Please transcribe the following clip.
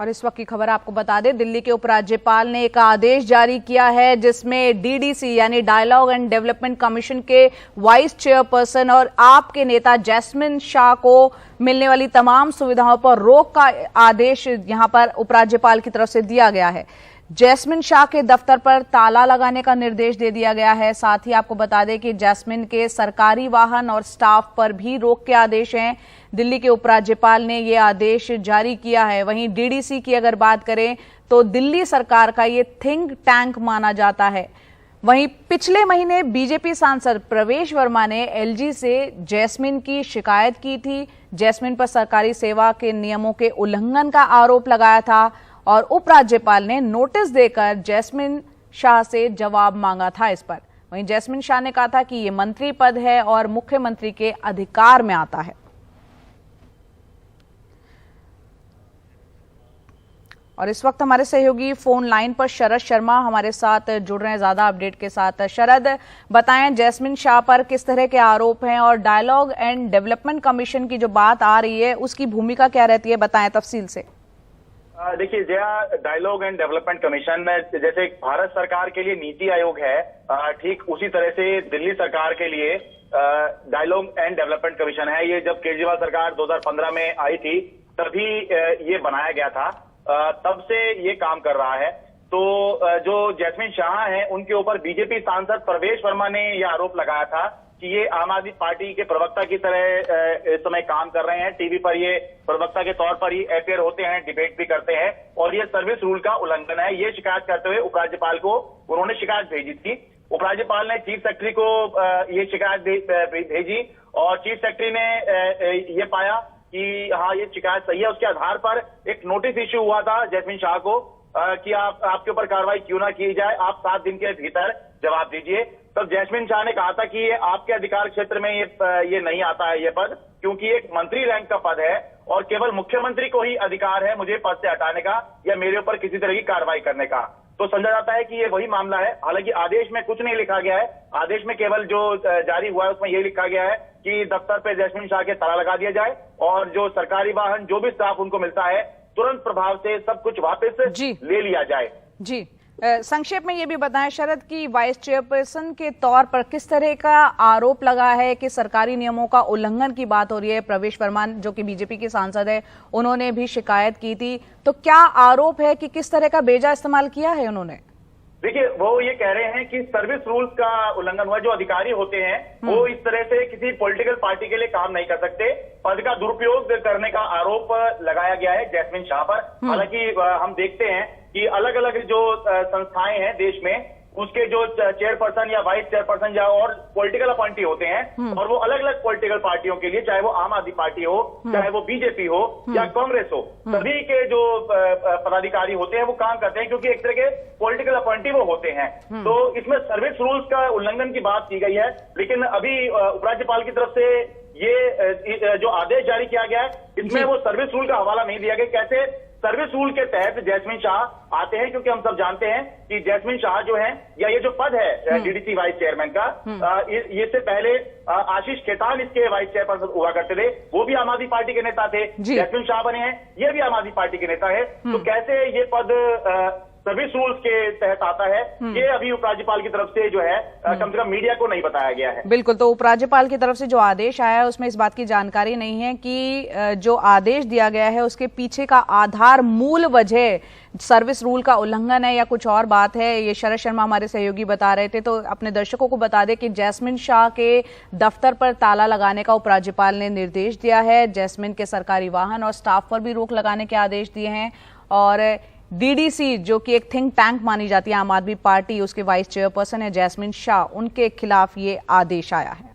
और इस वक्त की खबर आपको बता दें, दिल्ली के उपराज्यपाल ने एक आदेश जारी किया है जिसमें डीडीसी यानी डायलॉग एंड डेवलपमेंट कमीशन के वाइस चेयरपर्सन और आप के नेता जैस्मिन शाह को मिलने वाली तमाम सुविधाओं पर रोक का आदेश यहां पर उपराज्यपाल की तरफ से दिया गया है। जैस्मिन शाह के दफ्तर पर ताला लगाने का निर्देश दे दिया गया है। साथ ही आपको बता दें कि जैस्मिन के सरकारी वाहन और स्टाफ पर भी रोक के आदेश हैं। दिल्ली के उपराज्यपाल ने ये आदेश जारी किया है। वहीं डीडीसी की अगर बात करें तो दिल्ली सरकार का ये थिंक टैंक माना जाता है। वहीं पिछले महीने बीजेपी सांसद प्रवेश वर्मा ने एलजी से जैस्मिन की शिकायत की थी। जैस्मिन पर सरकारी सेवा के नियमों के उल्लंघन का आरोप लगाया था और उपराज्यपाल ने नोटिस देकर जैस्मिन शाह से जवाब मांगा था इस पर। वहीं जैस्मिन शाह ने कहा था कि ये मंत्री पद है और मुख्यमंत्री के अधिकार में आता है। और इस वक्त हमारे सहयोगी फोन लाइन पर शरद शर्मा हमारे साथ जुड़ रहे हैं ज्यादा अपडेट के साथ। शरद, बताएं जैस्मिन शाह पर किस तरह के आरोप हैं और डायलॉग एंड डेवलपमेंट कमीशन की जो बात आ रही है उसकी भूमिका क्या रहती है, बताएं तफसील से। देखिए Jaya, dialogue and development commission जैसे भारत सरकार के लिए नीति आयोग है, ठीक उसी तरह से दिल्ली सरकार के लिए डायलॉग एंड डेवलपमेंट कमीशन है। ये जब केजरीवाल सरकार 2015 में आई थी तभी ये बनाया गया था, तब से ये काम कर रहा है। तो जो जैस्मिन शाह हैं उनके ऊपर बीजेपी सांसद प्रवेश वर्मा ने यह आरोप लगाया था कि ये आम आदमी पार्टी के प्रवक्ता की तरह इस समय काम कर रहे हैं। टीवी पर ये प्रवक्ता के तौर पर ही अपेयर होते हैं, डिबेट भी करते हैं और ये सर्विस रूल का उल्लंघन है। ये शिकायत करते हुए उपराज्यपाल को उन्होंने शिकायत भेजी थी। उपराज्यपाल ने चीफ सेक्रेटरी को ये शिकायत भेजी और चीफ सेक्रेटरी ने ये पाया कि हाँ ये शिकायत सही है। उसके आधार पर एक नोटिस इश्यू हुआ था जैस्मिन शाह को कि आपके ऊपर कार्रवाई क्यों ना की जाए, आप 7 दिन के भीतर जवाब दीजिए। तब जैस्मिन शाह ने कहा था कि ये आपके अधिकार क्षेत्र में ये नहीं आता है ये पद, क्योंकि एक मंत्री रैंक का पद है और केवल मुख्यमंत्री को ही अधिकार है मुझे पद से हटाने का या मेरे ऊपर किसी तरह की कार्रवाई करने का। तो समझा जाता है कि ये वही मामला है। हालांकि आदेश में कुछ नहीं लिखा गया है, आदेश में केवल जो जारी हुआ है उसमें ये लिखा गया है कि दफ्तर पे जैस्मिन शाह के ताला लगा दिया जाए और जो सरकारी वाहन जो भी स्टाफ उनको मिलता है तुरंत प्रभाव से सब कुछ वापस ले लिया जाए। जी, संक्षेप में ये भी बताएं शरद की वाइस चेयरपर्सन के तौर पर किस तरह का आरोप लगा है कि सरकारी नियमों का उल्लंघन की बात हो रही है। प्रवेश वर्मा जो कि बीजेपी के सांसद है उन्होंने भी शिकायत की थी, तो क्या आरोप है कि किस तरह का बेजा इस्तेमाल किया है उन्होंने? देखिए वो ये कह रहे हैं कि सर्विस रूल्स का उल्लंघन हुआ। जो अधिकारी होते हैं वो इस तरह से किसी पॉलिटिकल पार्टी के लिए काम नहीं कर सकते। पद का दुरुपयोग करने का आरोप लगाया गया है जैस्मिन शाह पर। हालांकि हम देखते हैं कि अलग अलग जो संस्थाएं हैं देश में उसके जो चेयरपर्सन या वाइस चेयरपर्सन या और पॉलिटिकल अपॉइंटी होते हैं और वो अलग अलग पॉलिटिकल पार्टियों के लिए, चाहे वो आम आदमी पार्टी हो, चाहे वो बीजेपी हो या कांग्रेस हो, सभी के जो पदाधिकारी होते हैं वो काम करते हैं क्योंकि एक तरह के पॉलिटिकल अपॉइंटी वो होते हैं। तो इसमें सर्विस रूल्स का उल्लंघन की बात की गई है, लेकिन अभी उपराज्यपाल की तरफ से ये जो आदेश जारी किया गया है इसमें वो सर्विस रूल का हवाला नहीं दिया गया। कैसे सर्विस रूल के तहत जैस्मिन शाह आते हैं, क्योंकि हम सब जानते हैं कि जैस्मिन शाह जो है या ये जो पद है डीडीसी वाइस चेयरमैन का, इससे पहले आशीष खेतान इसके वाइस चेयरपर्सन हुआ करते थे, वो भी आम आदमी पार्टी के नेता थे। जैस्मिन शाह बने हैं, ये भी आम आदमी पार्टी के नेता है। तो कैसे ये पद सर्विस रूल्स के तहत आता है, ये अभी उपराज्यपाल की तरफ से जो है कम से कम मीडिया को नहीं बताया गया है। बिल्कुल, तो उपराज्यपाल की तरफ से जो आदेश आया है उसमें इस बात की जानकारी नहीं है कि जो आदेश दिया गया है उसके पीछे का आधार मूल वजह सर्विस रूल का उल्लंघन है या कुछ और बात है। ये शरद शर्मा हमारे सहयोगी बता रहे थे। तो अपने दर्शकों को बता दें कि जैस्मिन शाह के दफ्तर पर ताला लगाने का उपराज्यपाल ने निर्देश दिया है। जैस्मिन के सरकारी वाहन और स्टाफ पर भी रोक लगाने के आदेश दिए हैं और डीडीसी जो कि एक थिंक टैंक मानी जाती है आम आदमी पार्टी, उसके वाइस चेयरपर्सन है जैस्मिन शाह, उनके खिलाफ ये आदेश आया है।